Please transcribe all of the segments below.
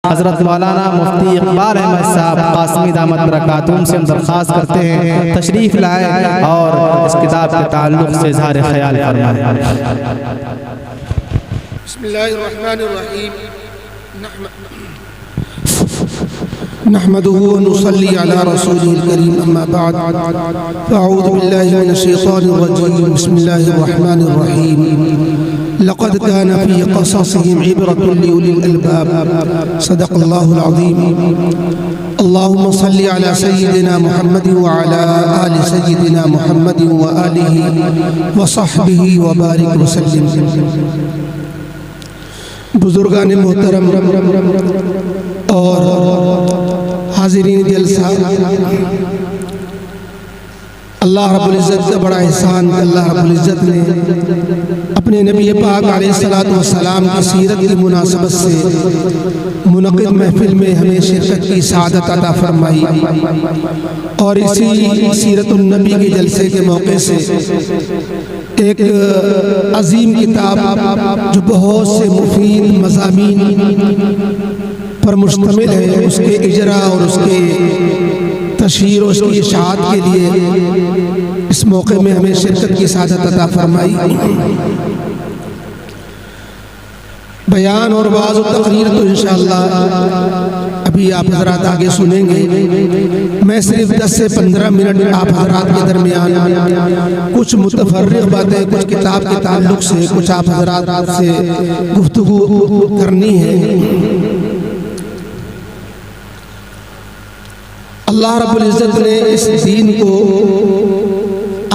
حضرت مولانا مفتی اقبال احمد صاحب قاسمی دامت برکاتہم سے ہم درخواست کرتے ہیں تشریف لائیں اور اس کتاب کے تعلق سے اظہار خیال فرمائیں۔ بسم اللہ الرحمن الرحیم نحمده ونصلي على رسوله الكريم أما بعد فأعوذ بالله من الشيطان الرجيم بسم الله الرحمن الرحيم لقد كان في قصصهم عبرة لأولي الألباب صدق الله العظيم اللهم صل على سيدنا محمد وعلى آل سيدنا محمد وآله وصحبه وبارك وسلم۔ بزرگان محترم اور حاضرین جلسہ، اللہ رب العزت کا بڑا احسان کہ اللہ رب العزت نے اپنے نبی پاک علیہ السلام کی سیرت کی مناسبت سے منعقد محفل میں ہمیں شرکت کی سعادت عطا فرمائی، اور اسی سیرت النبی کے جلسے کے موقع سے ایک عظیم کتاب جو بہت سے مفید مضامین پر مشتمل ہے، اس کے اجرا اور اس کے تشہیر اور اس کی اشاعت کے لیے اس موقع میں ہمیں شرکت کی سعادت عطا فرمائی۔ بیان اور وعظ و تقریر تو انشاءاللہ ابھی آپ حضرات آگے سنیں گے، میں صرف 10 سے 15 منٹ آپ حضرات کے درمیان کچھ متفرق باتیں، کچھ کتاب کے تعلق سے کچھ آپ حضرات سے گفتگو کرنی ہے۔ اللہ رب العزت نے اس دین کو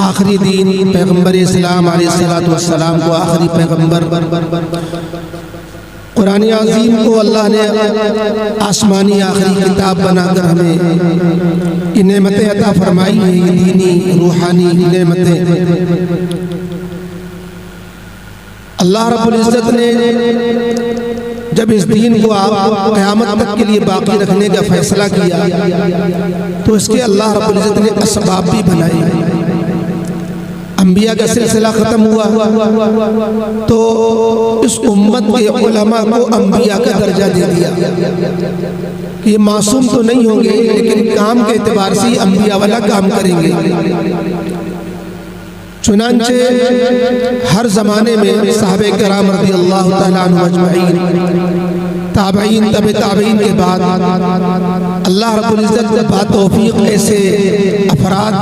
آخری دین، پیغمبر اسلام علیہ السلام کو آخری پیغمبر، قرآن عظیم کو اللہ نے آسمانی آخری کتاب بنا کر ہمیں یہ نعمتیں عطا فرمائی ہیں، یہ دینی روحانی نعمتیں۔ اللہ رب العزت نے جب اس دین کو قیامت تک کے لیے باقی رکھنے کا فیصلہ کیا تو اس کے اللہ رب العزت نے اسباب بھی بنائے۔ انبیاء کا سلسلہ ختم ہوا تو اس امت کے علماء کو انبیاء کا درجہ دے دیا کہ یہ معصوم تو نہیں ہوں گے لیکن کام کے اعتبار سے انبیاء والا کام کریں گے۔ چنانچہ ہر زمانے میں صحابہ کرام رضی اللہ تعالیٰ عنہ اجمعین، تابعین، تبع تابعین کے بعد اللہ رب العزت با توفیق ایسے افراد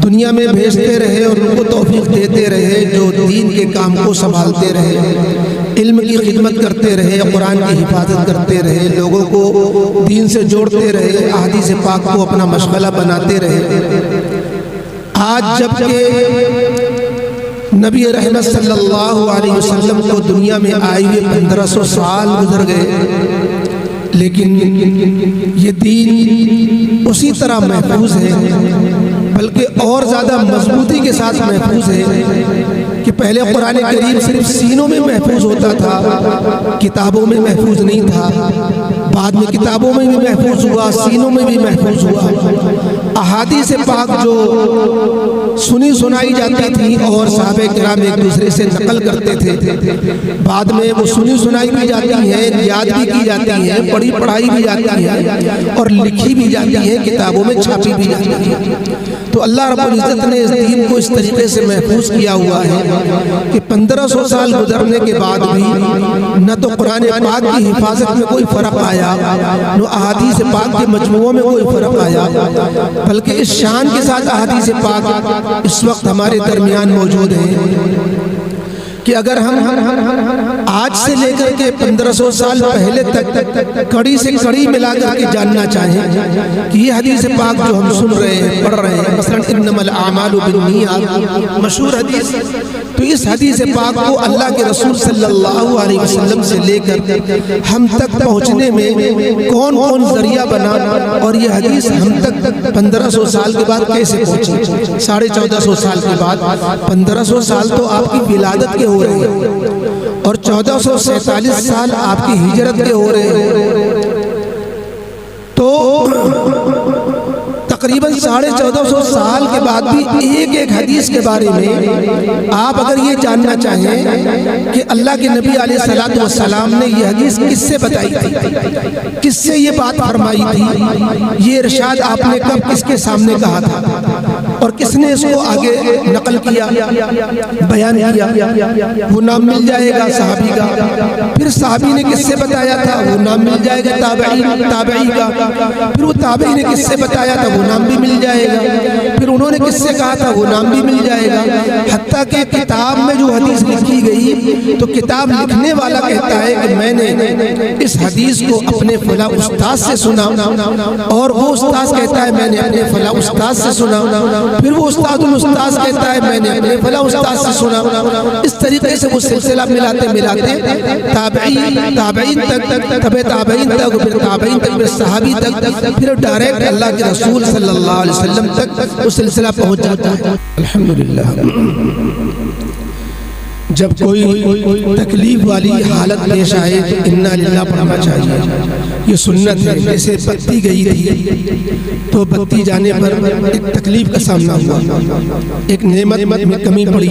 دنیا میں بھیجتے رہے اور ان کو توفیق دیتے رہے جو دین کے کام کو سنبھالتے رہے، علم کی خدمت کرتے رہے، قرآن کی حفاظت کرتے رہے، لوگوں کو دین سے جوڑتے رہے، احادیث پاک کو اپنا مشغلہ بناتے رہے۔ آج جبکہ نبی رحمت صلی اللہ علیہ وسلم کو دنیا میں آئے ہوئے 1500 سال گزر گئے، لیکن یہ دین اسی طرح محفوظ ہے، بلکہ اور زیادہ مضبوطی کے ساتھ محفوظ ہے کہ پہلے قرآن کریم صرف سینوں میں محفوظ ہوتا تھا، کتابوں میں محفوظ نہیں تھا، بعد میں کتابوں میں بھی محفوظ ہوا، سینوں میں بھی محفوظ ہوا۔ احادیث پاک جو سنی سنائی جاتی تھی اور صحابہ کرام ایک دوسرے سے نقل کرتے تھے، بعد میں وہ سنی سنائی بھی جاتی ہیں، یاد بھی کی جاتی ہیں، پڑھی پڑھائی بھی جاتی ہے اور لکھی بھی جاتی ہے، کتابوں میں چھاپی بھی جاتی ہے۔ تو اللہ رب العزت نے اس دین کو اس طریقے سے محفوظ کیا ہوا ہے کہ 1500 سال گزرنے کے بعد بھی نہ تو قرآن پاک کی حفاظت میں کوئی فرق آیا، نہ احادیث پاک کے مجموعوں میں کوئی فرق آیا، بلکہ اس شان کے ساتھ احادیث پاک اس وقت ہمارے درمیان موجود ہیں کہ اگر ہم آج سے لے کر کے 1500 سال پہلے تک کڑی سے کڑی ملا کر کے جاننا چاہیں کہ یہ حدیث پاک جو ہم سن رہے ہیں، پڑھ رہے ہیں، مثلا انما الاعمال بالنیات مشہور حدیث، تو اس حدیث پاک کو اللہ کے رسول صلی اللہ علیہ وسلم سے لے کر ہم تک پہنچنے میں کون کون ذریعہ بنا، اور یہ حدیث ہم تک 1500 سال کے بعد کیسے پہنچی؟ 1450 سال کے بعد 1500 سال تو آپ کی ولادت کے ہو رہے ہیں اور 1447 سال آپ کی ہجرت کے ہو رہے ہیں، تو تقریباً 1450 سال کے بعد بھی ایک ایک حدیث کے بارے میں آپ اگر یہ جاننا چاہیں کہ اللہ کے نبی علیہ الصلوۃ والسلام نے یہ حدیث کس سے بتائی تھی، کس سے یہ بات فرمائی تھی، یہ ارشاد آپ نے کب کس کے سامنے کہا تھا اور کس نے اس کو آگے نقل کیا، بیان کیا، وہ نام مل جائے گا صحابی کا۔ پھر صحابی نے کس سے بتایا تھا، وہ نام مل جائے گا تابعی کا۔ پھر وہ تابعی نے کس سے بتایا تھا، وہ نام بھی مل جائے گا۔ پھر انہوں نے کس سے کہا تھا، وہ نام بھی مل جائے گا۔ حتیٰ کہ کتاب میں جو حدیث لکھی گئی تو کتاب لکھنے والا کہتا ہے کہ میں نے اس حدیث کو اپنے فلاں استاد سے سنا، اور وہ استاد کہتا ہے میں نے اپنے فلاں استاد سے سنا، پھر وہ استاد الاستاذ کہتا ہے میں نے اپنے فلاں استاد سے سنا۔ اس طریقے سے وہ سلسلہ ملاتے تابعین تک، تبع تابعین تک، پھر تابعین تک، پھر صحابی تک، پھر ڈائریکٹ اللہ کے رسول صلی اللہ علیہ وسلم تک وہ سلسلہ پہنچ جاتا ہے۔ الحمدللہ جب کوئی تکلیف والی حالت پیش آئے تو انا للہ پڑھنا چاہیے، یہ سنت ہے۔ جیسے بتی گئی تھی تو بتی جانے پر ایک تکلیف کا سامنا ہوا، ایک نعمت میں کمی پڑی،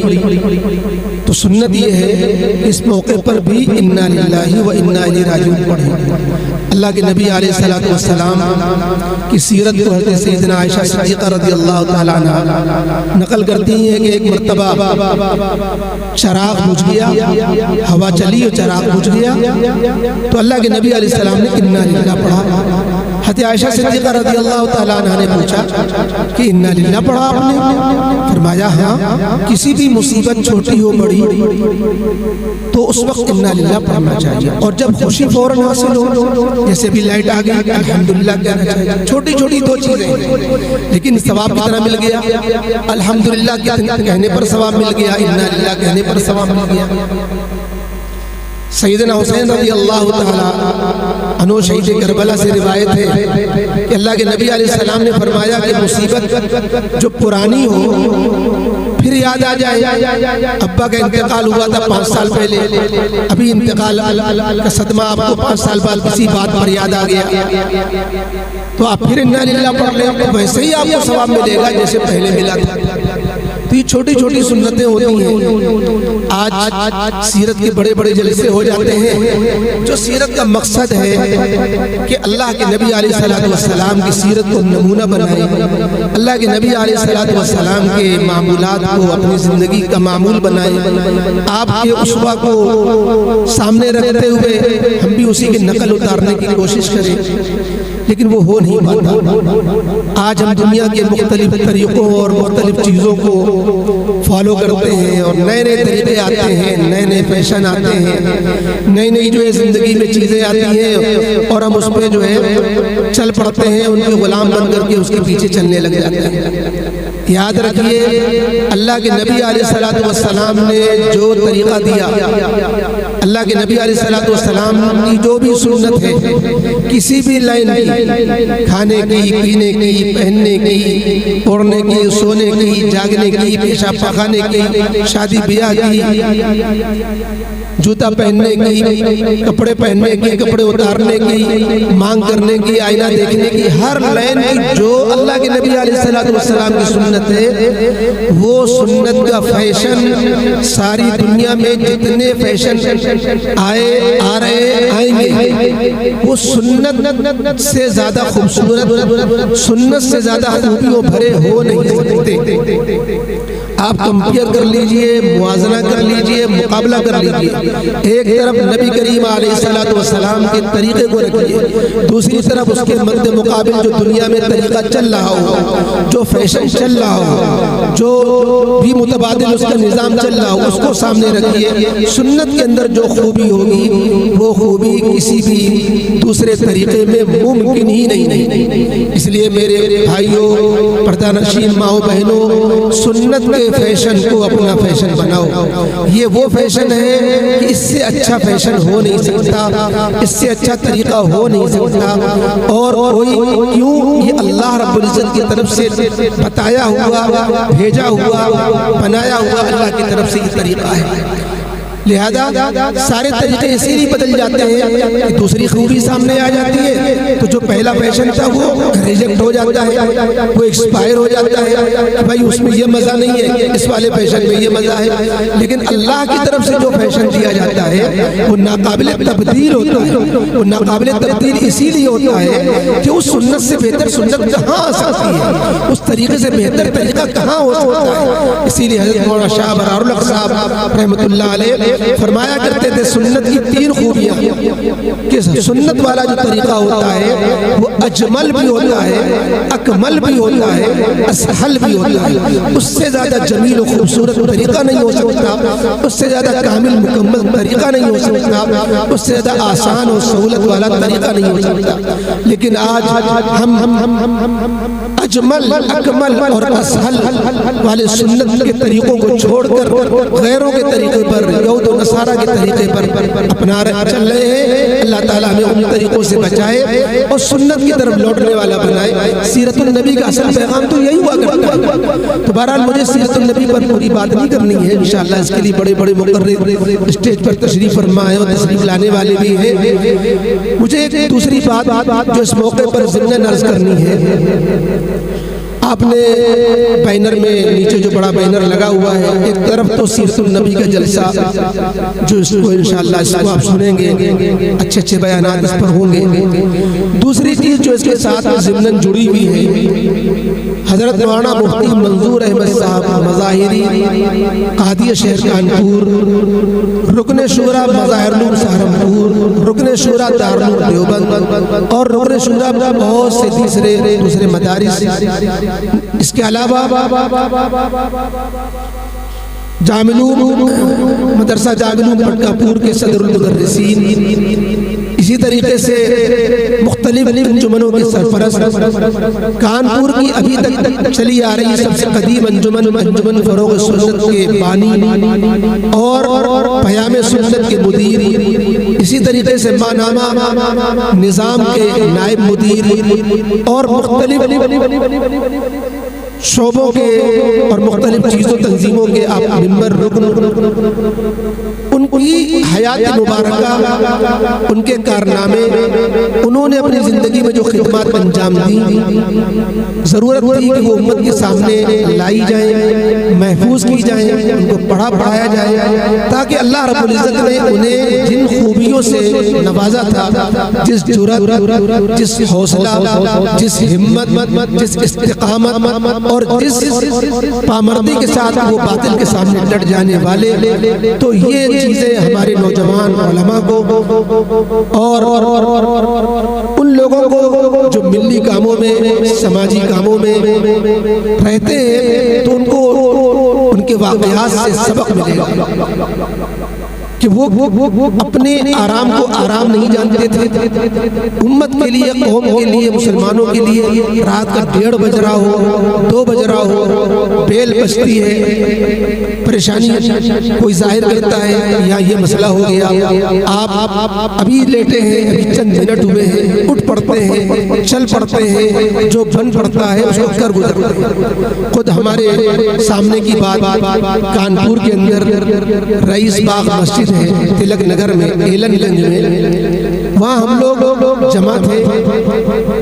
تو سنت یہ ہے اس موقع پر بھی انا للہ و انا الیہ راجعون پڑھیں۔ اللہ کے نبی علیہ الصلوۃ والسلام کی سیرت کو حضرت سیدنا عائشہ صدیقہ رضی اللہ تعالیٰ عنہا نقل کرتی ہیں کہ ایک مرتبہ چراغ بجھ گیا، ہوا چلی اور چراغ بجھ گیا، تو اللہ کے نبی علیہ السلام نے انا للہ پڑھا۔ حضرت عائشہ صدیقہ رضی اللہ تعالیٰ عنہا نے پوچھا کہ انا للہ پڑھا آپ نے؟ فرمایا ہاں، کسی بھی مصیبت چھوٹی ہو بڑی تو اس وقت انا للہ پڑھنا چاہیے، اور جب خوشی فوراً حاصل ہو، جیسے بھی لائٹ آ گئی الحمدللہ کہنا چاہیے۔ چھوٹی چھوٹی دو چیزیں لیکن ثواب کتنا مل گیا، الحمدللہ کہنے پر ثواب مل گیا، انا للہ کہنے پر ثواب مل گیا۔ سیدنا حسین رضی اللہ تعالیٰ عنہ شہید کربلا سے روایت ہے کہ اللہ کے نبی علیہ السلام نے فرمایا کہ مصیبت جو پرانی ہو پھر یاد آ جائے، ابا کا انتقال ہوا تھا 5 سال پہلے، ابھی انتقال کا صدمہ آپ کو 5 سال بعد کسی بات پر یاد آ گیا، تو آپ پھر انا للہ پڑھ لیں تو ویسے ہی آپ کو ثواب ملے گا جیسے پہلے ملا تھا۔ تو یہ چھوٹی چھوٹی سنتیں ہوتی ہیں۔ آج سیرت کے بڑے بڑے جلسے ہو جاتے ہیں، جو سیرت کا مقصد ہے کہ اللہ کے نبی علیہ الصلوۃ والسلام کی سیرت کو نمونہ بنائیں، اللہ کے نبی علیہ الصلوۃ والسلام کے معمولات کو اپنی زندگی کا معمول بنائیں، آپ کے اسوہ کو سامنے رکھتے ہوئے ہم بھی اسی کی نقل اتارنے کی کوشش کریں، لیکن وہ ہو نہیں پاتا۔ آج ہم دنیا کے مختلف طریقوں اور مختلف چیزوں کو فالو کرتے ہیں، اور نئے نئے طریقے آتے ہیں، نئے نئے فیشن آتے ہیں، نئی نئی جو ہے زندگی میں چیزیں آتی ہیں، اور ہم اس پہ جو ہے چل پڑتے ہیں، ان کے غلام بن کر کے اس کے پیچھے چلنے لگ جاتے ہیں۔ یاد رکھیے اللہ کے نبی علیہ الصلوۃ والسلام نے جو طریقہ دیا، اللہ کے نبی علیہ الصلوۃ والسلام کی جو بھی سنت ہے کسی بھی لائن کی، کھانے کی، پینے کی، پہننے کی، اوڑھنے کی، سونے کی، جاگنے کی، پیشاب پخانے کی، شادی بیاہ کی، جوتا پہننے کی، کپڑے پہننے کی، کپڑے اتارنے کی، مانگ کرنے کی، آئینہ دیکھنے کی، ہر لائن کی جو اللہ کے نبی علیہ الصلوۃ والسلام کی سنت ہے، وہ سنت کا فیشن ساری دنیا میں جتنے فیشن آئے، آ رہے، آئیں گے، وہ سنت سے زیادہ خوبصورت، سنت سے زیادہ خوبیوں بھرے ہو نہیں سکتے۔ آپ کمپیئر کر لیجئے، موازنہ کر لیجئے، مقابلہ کر لیجئے۔ ایک طرف نبی کریم علیہ الصلوۃ والسلام کے طریقے کو رکھیے، دوسری طرف اس کے مد مقابل جو دنیا میں طریقہ چل رہا ہو، جو فیشن چل رہا ہو، جو بھی متبادل اس کا نظام چل رہا ہو، اس کو سامنے رکھیے۔ سنت کے اندر جو خوبی ہوگی وہ خوبی کسی بھی دوسرے طریقے میں ممکن ہی نہیں۔ اس لیے میرے بھائیوں، پردہ نشین ماؤں بہنوں، سنت کے فیشن کو اپنا فیشن بناؤ۔ یہ وہ فیشن ہے کہ اس سے اچھا فیشن ہو نہیں سکتا، اس سے اچھا طریقہ ہو نہیں سکتا، اور کوئی کیوں، یہ اللہ رب العزت کی طرف سے بتایا ہوا، بھیجا ہوا، بنایا ہوا اللہ کی طرف سے یہ طریقہ ہے۔ لہذا سارے طریقے اسی لیے بدل جاتے ہیں کہ دوسری خوبی سامنے آ جاتی ہے تو جو پہلا فیشن تھا وہ ریجیکٹ ہو جاتا ہے، وہ ایکسپائر ہو جاتا ہے کہ بھائی اس میں یہ مزہ نہیں ہے، اس والے فیشن میں یہ مزہ ہے۔ لیکن اللہ کی طرف سے جو فیشن دیا جاتا ہے وہ ناقابل تبدیل ہوتا ہے۔ وہ ناقابل تبدیل اسی لیے ہوتا ہے کہ اس سنت سے بہتر سنت کہاں آ سکتی ہے، اس طریقے سے بہتر طریقہ کہاں ہو سکتا ہے۔ اسی لیے حضرت مولانا شاہ برار الحق صاحب رحمۃ اللہ علیہ فرمایا کرتے تھے سنت کی 3 خوبیاں کہ سنت والا جو طریقہ ہوتا ہے وہ اجمل بھی ہوتا ہے، اکمل بھی ہوتا ہے، اسہل بھی ہوتا ہے۔ اس سے زیادہ جمیل و خوبصورت طریقہ نہیں ہو سکتا، اس سے زیادہ کامل مکمل طریقہ نہیں ہو سکتا، اس سے زیادہ آسان اور سہولت والا طریقہ نہیں ہو سکتا۔ لیکن آج ہم اجمل، اکمل اور اسہل والے سنت کے طریقوں کو چھوڑ کر غیروں کے طریقے پر، یہود و نصارہ کے طریقے پر اپنا چل رہے ہیں۔ اللہ تعالیٰ ہمیں ان طریقوں سے بچائے اور سنت کی طرف لوٹنے والا بنائے۔ سیرت النبی کا اصل پیغام تو یہی ہوا کرتا ہے۔ تو بہرحال مجھے سیرت النبی پر پوری بات نہیں کرنی ہے، انشاءاللہ اس کے لیے بڑے بڑے مقرر اسٹیج پر تشریف فرما ہے اور تشریف لانے والے بھی ہیں۔ مجھے ایک دوسری بات جو اس موقع پر ضمن عرض کرنی ہے، آپ نے بینر میں نیچے جو بڑا بینر لگا ہوا ہے، ایک طرف تو سیرت النبی کا جلسہ جو اس کو انشاءاللہ اس کو آپ سنیں گے، اچھے اچھے بیانات اس پر ہوں گے۔ دوسری چیز جو اس کے ساتھ ضمن جڑی ہوئی ہے، حضرت مولانا مفتی منظور احمد صاحب مظاہری قادی شہر کانپور، رکن شورا مظاہر العلوم سہارنپور، رکن شورا دارالعلوم دیوبند اور رکن شورا بہت سے دوسرے مدارس۔ اس کے علاوہ جامع العلوم مدرسہ جامع العلوم پٹکاپور کے صدر المدرسین، اسی طریقے سے مختلف انجمنوں کے سرپرست، کانپور کی ابھی تک چلی آ رہی سب سے قدیم انجمن فروغ سنت کے بانی اور پیام سنت کے مدیر، اسی طریقے سے مانامہ نظام کے نائب مدیر اور مختلف شعبوں کے اور مختلف چیزوں تنظیموں کے آپ ممبر رکن، ان کی حیات مبارکہ، ان کے کارنامے، انہوں نے اپنی زندگی میں جو خدمات انجام دی، ضرورت تھی کہ وہ امت کے سامنے لائی جائیں، محفوظ کی جائیں، ان کو پڑھایا جائے، تاکہ اللہ رب العزت نے انہیں جن خوبیوں سے نوازا تھا، جس جرأت، جس حوصلہ، جس ہمت، جس استقامت اور جس پامردی کے ساتھ وہ باطل کے سامنے ڈٹ جانے والے، تو یہ چیزیں ہمارے نوجوان علماء کو اور ان لوگوں کو جو ملی کاموں میں، سماجی کاموں میں رہتے ہیں، تو ان کو ان کے واقعات سے سبق ملے گا کہ وہ اپنے آرام کو آرام نہیں جانتے تھے۔ امت کے لیے، قوم کے لیے، مسلمانوں کے لیے رات کا 1:30 بج رہا ہو، 2 بج رہا ہو، بیل بجتی ہے، پریشانی کوئی ظاہر کرتا ہے یا یہ مسئلہ ہو گیا، آپ ابھی لیٹے ہیں، ابھی چند منٹ ہوئے ہیں، اٹھ پڑتے ہیں، چل پڑتے ہیں، جو بن پڑتا ہے اس کو کر گزرتے ہیں۔ خود ہمارے سامنے کی بات کانپور کے اندر رئیس باغ مسجد ہے تلک نگر میں، ایلن گنج میں، وہاں ہم لوگ جمع تھے،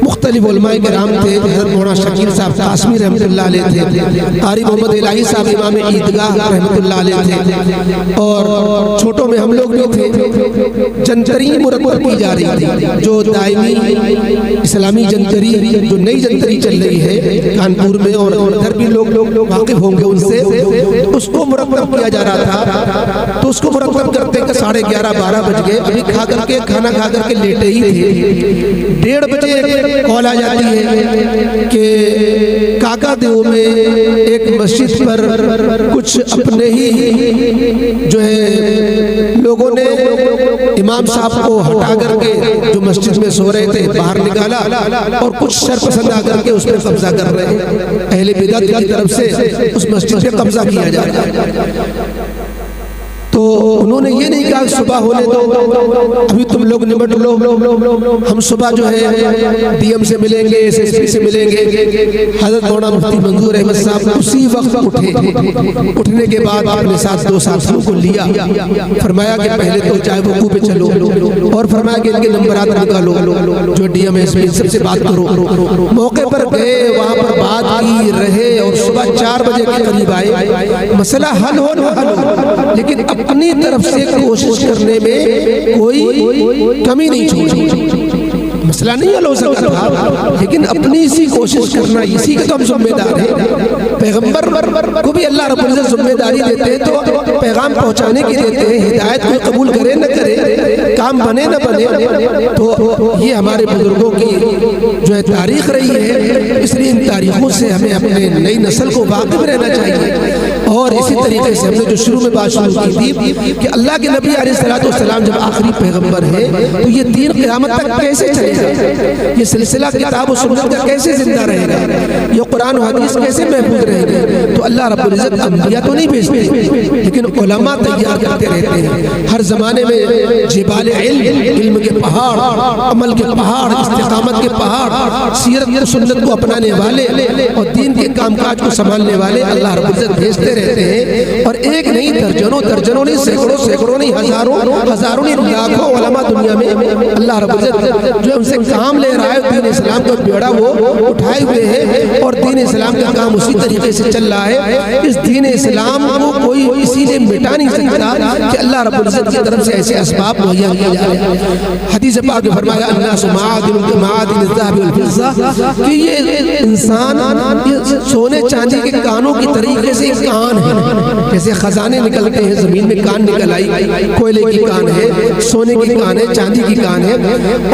مختلف علماء کرام تھے، حضرت مولانا شکیل صاحب قاسمی رحمۃ اللہ علیہ تھے، قاری محمد الہی صاحب امام عیدگاہ رحمۃ اللہ علیہ تھے، اور چھوٹوں میں ہم لوگ بھی تھے۔ جنتری مرتب کی جا رہی تھی، جو دائمی اسلامی جنتری، جو نئی جنتری چل رہی ہے کانپور میں، اور ادھر بھی لوگ واقف ہوں گے ان سے، اس کو مرتب کیا جا رہا تھا۔ تو اس کو مرتب کرتے کہ 11:30 12 بج گئے، ابھی کھانا کھا کر کے لیٹے ہی تھے، 1:30 بجے کال آ جاتی ہے کہ کاکا دیو میں ایک مسجد پر کچھ اپنے ہی جو ہے لوگوں نے امام صاحب کو ہٹا کر کے، جو مسجد میں سو رہے تھے، باہر نکالا اور کچھ شرپسند آ کر کے اس پر قبضہ کر رہے ہیں۔ اہل بدعت کی طرف سے اس مسجد پہ قبضہ کیا جا رہا ہے۔ تو انہوں نے یہ نہیں کہا صبح ہونے دو، ابھی تم لوگ نمٹ لو، ہم صبح جو ہے ڈی ایم سے ملیں گے، ایس ایس پی سے ملیں گے۔ حضرت مولانا مفتی منظور احمد صاحب اسی وقت اٹھے، اٹھنے کے بعد اپنے ساتھ 2 ساتھیوں کو لیا، فرمایا کہ پہلے تو چائے وقوع پہ چلو، اور فرمایا کہ ان کے نمبرات نکالو، جو ڈی ایم ایس پی سب سے بات کرو۔ موقع پر گئے، وہاں پر بات کی، رہے، اور صبح 4 بجے کے قریب آئے۔ مسئلہ حل ہو نہ حل ہو، لیکن اپنی طرف سے کوشش کرنے میں کوئی کمی نہیں چھوڑی۔ مسئلہ نہیں حل ہو سکتا تھا، لیکن اپنی سی کوشش کرنا، اسی کے تو ہم ذمہ دار ہیں۔ پیغمبر کو بھی اللہ رب العزت ذمہ داری دیتے ہیں تو پیغام پہنچانے کی دیتے ہیں، ہدایت کو قبول کرے نہ کرے، کام بنے نہ بنے۔ تو یہ ہمارے بزرگوں کی جو ہے تاریخ رہی ہے، اس لیے ان تاریخوں سے ہمیں اپنے نئی نسل کو واقف رہنا چاہیے۔ اور اسی طریقے سے ہم نے جو شروع میں بات شروع کی تھی کہ اللہ کے نبی علیہ السلام جب آخری پیغمبر ہے تو یہ دین قیامت تک کیسے چلے گا؟ یہ سلسلہ کتاب و سنت کا کیسے زندہ رہے گا؟ یہ قرآن و حدیث کیسے محفوظ رہے گا؟ تو اللہ رب العزت انبیاء تو نہیں بھیجتے، لیکن علماء تیار کرتے رہتے ہیں۔ ہر زمانے میں جبال علم کے پہاڑ، عمل کے پہاڑ، استقامت کے پہاڑ، سیرت و سنت کو اپنانے والے اور دین کے کام کاج کو سنبھالنے والے اللہ رب العزت بھیجتے رہتے ہیں۔ اور ایک نہیں، درجنوں نہیں، سینکڑوں نہیں، ہزاروں نہیں، لاکھوں علماء دنیا میں اللہ رب العزت جو ان سے کام لے رہا ہے، دین اسلام کا بیڑا وہ اٹھائے ہوئے ہیں، اور دین اسلام کا کام اسی طریقے سے چل رہا ہے۔ اس دین اسلام کو کوئی اسی لیے مٹا نہیں سکتا کہ اللہ رب العزت کی طرف سے ایسے اسباب مہیا کیا جا رہے ہیں۔ حدیث پاک میں فرمایا الناس معادن الذهب والفضة، کہ یہ انسان سونے چاندی کے کانوں کی طریقے سے کان ہے، جیسے خزانے نکلتے ہیں زمین میں، کان نکل آئی، کوئلے کی کان ہے، سونے کی کان ہے، چاندی کی کان ہے۔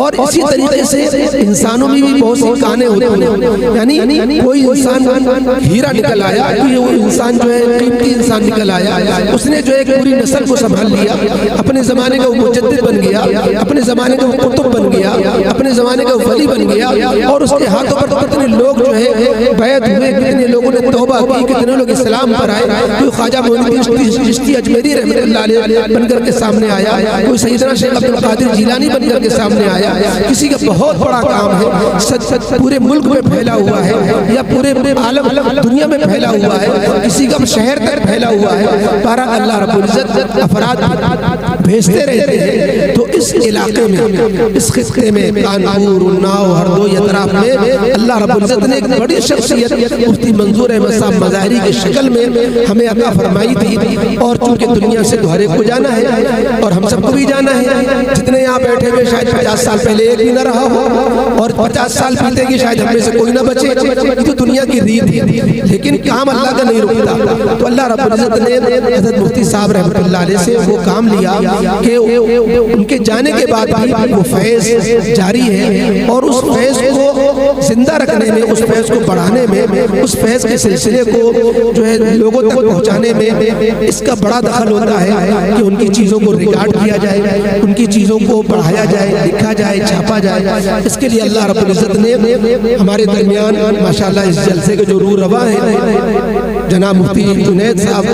اور اسی طریقے سے انسانوں میں بھی بہت سی کانیں ہوتے ہیں، یعنی کوئی انسان ہیرا نکل آیا تو یہ وہ انسان جو ہے قیمتی انسان نکل آیا، اس نے جو ایک پوری نسل کو سنبھال لیا، اپنے زمانے کا وہ مجدد بن گیا، اپنے زمانے کا وہ قطب بن گیا، اپنے زمانے کا وہ ولی بن گیا، اور اس کے ہاتھوں پر کتنے لوگ جو ہے بیعت ہوئے، کتنے لوگوں نے توبہ کی، کتنے لوگ اسلام پر آئے۔ کوئی خواجہ معین الدین چشتی اجمیری رحمۃ اللہ علیہ بن کر کے سامنے آیا، کوئی سیدنا شیخ عبد القادر جیلانی بن کر کے سامنے آیا۔ کسی کا بہت بڑا کام ہے، سچ پورے ملک میں پھیلا ہوا ہے یا پورے عالم دنیا میں پھیلا ہوا ہے، کسی کا شہر تک پھیلا ہوا ہے۔ بارہ اللہ رب العزت افراد بھیجتے رہتے ہیں۔ تو اس علاقے میں، اس خطے میں، کانپور، اناؤ، ہردوئی اطراف میں اللہ رب العزت نے ایک بڑی شخصیت مفتی منظور احمد صاحب مظاہری کی شکل میں ہمیں عطا فرمائی تھی۔ اور چونکہ دنیا سے ہر ایک کو جانا ہے اور ہم سب کو بھی جانا ہے، جتنے یہاں بیٹھے ہوئے شاید 50 سال پہلے ایک بھی نہ رہا ہو، اور 50 سال پیتے گی شاید ہم میں سے کوئی نہ بچے، یہ تو دنیا کی ریت ہے، لیکن کام اللہ کا نہیں رکتا۔ تو اللہ رب العزت نے حضرت مفتی صاحب رحمۃ اللہ علیہ سے وہ کام لیا کہ ان کے جانے کے بعد بھی وہ فیض جاری ہے، اور اس فیض کو زندہ رکھنے میں، اس فیض کو بڑھانے میں، اس فیض کے سلسلے کو جو ہے لوگوں تک پہنچانے میں اس کا بڑا دخل ہوتا ہے کہ ان کی چیزوں کو ریکارڈ کیا جائے، ان کی چیزوں کو پڑھایا جائے، لکھا جائے، چھاپا جائے۔ اس کے لیے اللہ رب العزت نے ہمارے درمیان ماشاءاللہ اس جلسے کے جو روح رواں ہیں جناب مفتی جنید صاحب،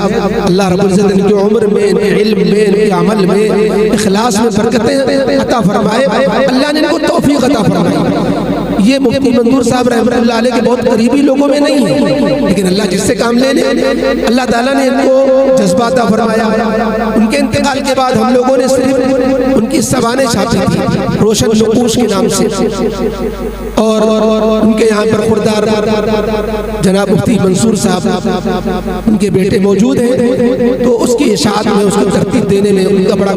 اللہ رب العزت ان کی عمر میں، ان کے علم میں، ان کے عمل میں، اخلاص میں برکتیں عطا فرمائے، اللہ نے ان کو توفیق عطا فرمائی۔ یہ مفتی منظور صاحب رحمۃ اللہ علیہ کے بہت قریبی لوگوں میں نہیں ہے، لیکن اللہ جس سے کام لے لے اللہ تعالیٰ نے ان کو جذبہ عطا فرمایا۔ ان کے انتقال کے بعد ہم لوگوں نے صرف ان کی سوانح چھاپی تھی روشن نقوش کے نام سے، اور ان کے یہاں پر خردار جناب مفتی منصور صاحب ان کے بیٹے موجود ہیں، تو اس کی اشاعت میں، اس کو ترتیب دینے میں ان کا بڑا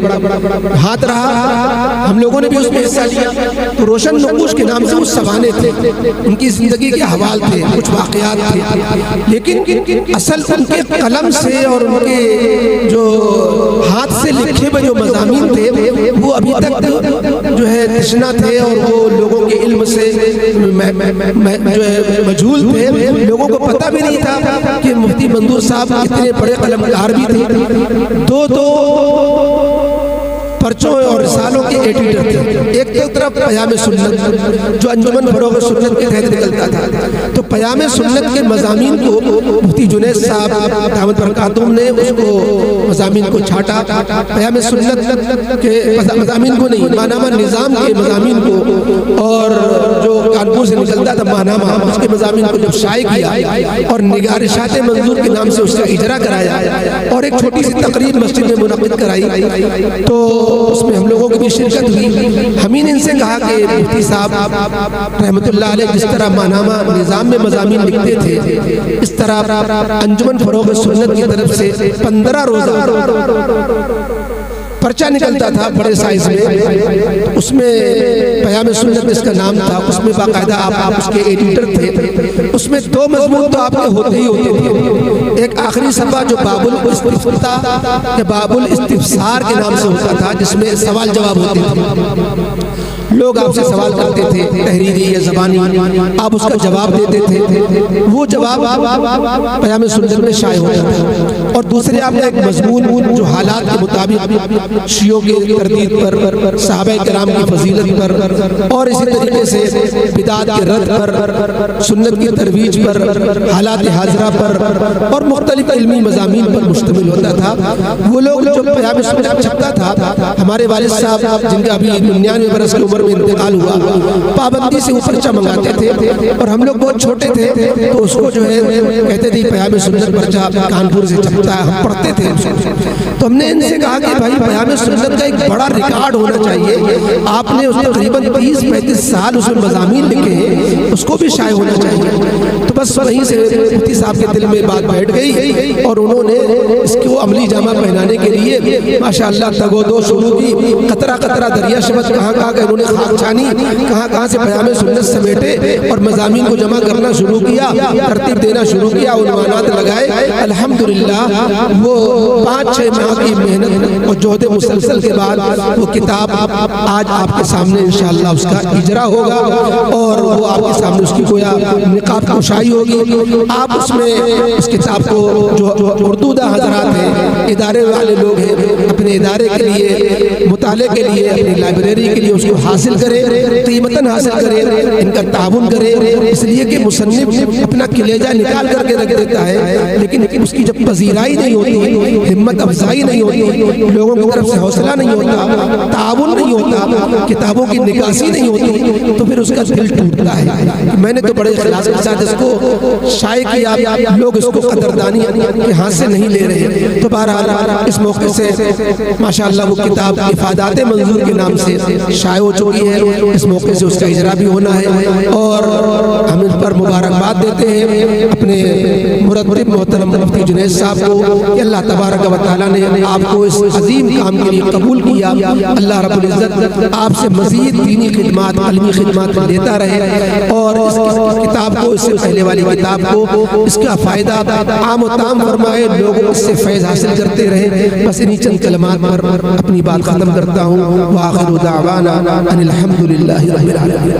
ہاتھ رہا۔ ہم لوگوں نے بھی اس میں حصہ لیا۔ تو روشن نقوش کے نام سے وہ سوانح تھے، ان کی زندگی کے حوال تھے، کچھ واقعات تھے، لیکن اصل ان کے قلم سے اور ان کے جو ہاتھ سے لکھے ہوئے جو مضامین تھے وہ ابھی تک جو ہے تشنا تھے، اور وہ لوگوں کے علم سے جو ہے مجھول تھے، لوگوں کو پتہ بھی نہیں تھا کہ مفتی منظور صاحب اتنے بڑے قلمکار بھی تھے۔ دو پرچوں اور رسالوں کے ایڈیٹر تھے. ایک تو طرف پیام سنت جو انجمن فروغ سنت کے تحت نکلتا تھا، تو پیام سنت کے مضامین کو مفتی جنید صاحب دامت برکاتہم نے اس کو مضامین کو چھاٹا. پیام سنت کے مضامین کو نہیں، ماہنامہ نظام کے مضامین کو، اور جو کانپور سے نکلتا تھا ماہنامہ، اس کے مضامین کو جب شائع کیا اور نگارشات منظور کے نام سے اس کا اجرا کرایا اور ایک چھوٹی سی تقریب مسجد میں منعقد کرائی، تو اس میں ہم لوگوں کی بھی شرکت ہوئی. ہم ہی نے ان سے کہا کہ مفتی صاحب رحمۃ اللہ علیہ جس طرح ماہنامہ نظام میں مضامین لکھتے تھے، اس طرح انجمن فروغ سنت کی طرف سے 15 روزہ پرچہ نکلتا تھا بڑے سائز میں، اس میں پیام سنت اس کا نام تھا. اس میں باقاعدہ آپ اس کے ایڈیٹر تھے. اس میں 2 مضمون تو آپ کے ہوتے ہی ہوتے تھے. ایک آخری صفحہ جو باب الاستفتاء یا باب الاستفسار کے نام سے ہوتا تھا، جس میں سوال جواب ہوتے تھے. لوگ آپ سے سوال کرتے تھے تحریری یا زبانی، آپ اس کا جواب دیتے تھے. وہ جواب پیام سنت میں شائع ہوتا تھا. اور دوسرے آپ کا ایک مضمون جو حالات کے مطابق شیعوں کی تردید پر، صحابہ کرام کی فضیلت پر، اور اسی طریقے سے بدعات کے رد پر، سنت کی ترویج پر، حالات حاضرہ پر، اور مختلف علمی مضامین پر مشتمل ہوتا تھا. وہ لوگ جو پیام سنت چھپتا تھا، ہمارے والد صاحب جن کا ابھی 99 برس کی عمر میں انتقال ہوا، پابندی سے وہ پرچہ منگاتے تھے، اور ہم لوگ بہت چھوٹے تھے تو اس کو جو ہے کہتے تھے پیام سنت پرچہ کانپور سے چھپتا ہے. ہم پڑھتے تھے. تو ہم نے ان سے کہا کہ بھائی پیام سنت کا ایک بڑا ریکارڈ ہونا چاہیے. آپ نے اس نے تقریباً 30-35 سال اس میں مضامین لکھے ہیں، اس کو بھی شائع ہونا چاہیے. تو بس وہیں سے مفتی صاحب کے دل میں بات بیٹھ گئی، اور انہوں نے اس کو عملی جامہ پہنانے کے لیے ماشاءاللہ تگ و دو شروع کی. قطرہ قطرہ دریا شبت کہاں کہاں کہ انہوں نے خاک چھانی، کہاں کہاں سے پیام سنت سمیٹے اور مضامین کو جمع کرنا شروع کیا، ترتیب دینا شروع کیا، عنوانات لگائے. الحمدللہ وہ 5-6 ماہ کی محنت اور جہد مسلسل کے بعد وہ کتاب آج آپ کے سامنے انشاءاللہ اس کا اجرا ہوگا، اور وہ آپ کے سامنے اس کی گویا نقاب کشائی ہوگی. آپ اس میں اس کتاب کو جو اردودہ حضرات ہیں، ادارے والے لوگ ہیں، اپنے ادارے کے لیے، مطالعے کے لیے، اپنی لائبریری کے لیے اس کو حاصل کرے، قیمتاً حاصل کرے، ان کا تعاون کرے. اس لیے کہ مصنف اپنا کلیجہ نکال کر کے رکھ دیتا ہے، لیکن اس کی جب پذیرائی نہیں ہوتی، ہمت افزائی نہیں ہوتی، لوگوں کی طرف سے حوصلہ نہیں ہوتا، تعاون نہیں ہوتا، کتابوں کی نکاسی نہیں ہوتی، تو پھر اس کا دل ٹوٹتا ہے. میں نے تو بڑے اخلاص کے ساتھ اس کو شائع کیا، لوگ اس کو قدردانی کے ہاتھ سے نہیں لے رہے. تو بہرحال اس موقع سے ماشاءاللہ وہ کتاب افادات منظور کے نام سے شائع ہو چکی ہے. اس موقع سے اس کا اجرا بھی ہونا ہے، اور ہم اس پر مبارکباد دیتے ہیں اپنے مرتب محترم مفتی جنید صاحب کو کہ اللہ تبارک و تعالیٰ نے آپ کو اس عظیم کام کے لیے قبول کیا. اللہ رب العزت آپ سے مزید دینی خدمات، علمی خدمات لیتا رہے، اور اس کتاب کو، اس سے پہلے والی کتاب کو، اس کا فائدہ عام و تام فرمائے، لوگوں اس سے فیض حاصل کرتے رہے. بس انہی چند کلمات پر اپنی بات ختم کرتا ہوں. وآخر دعوانا ان الحمدللہ رب العالمین.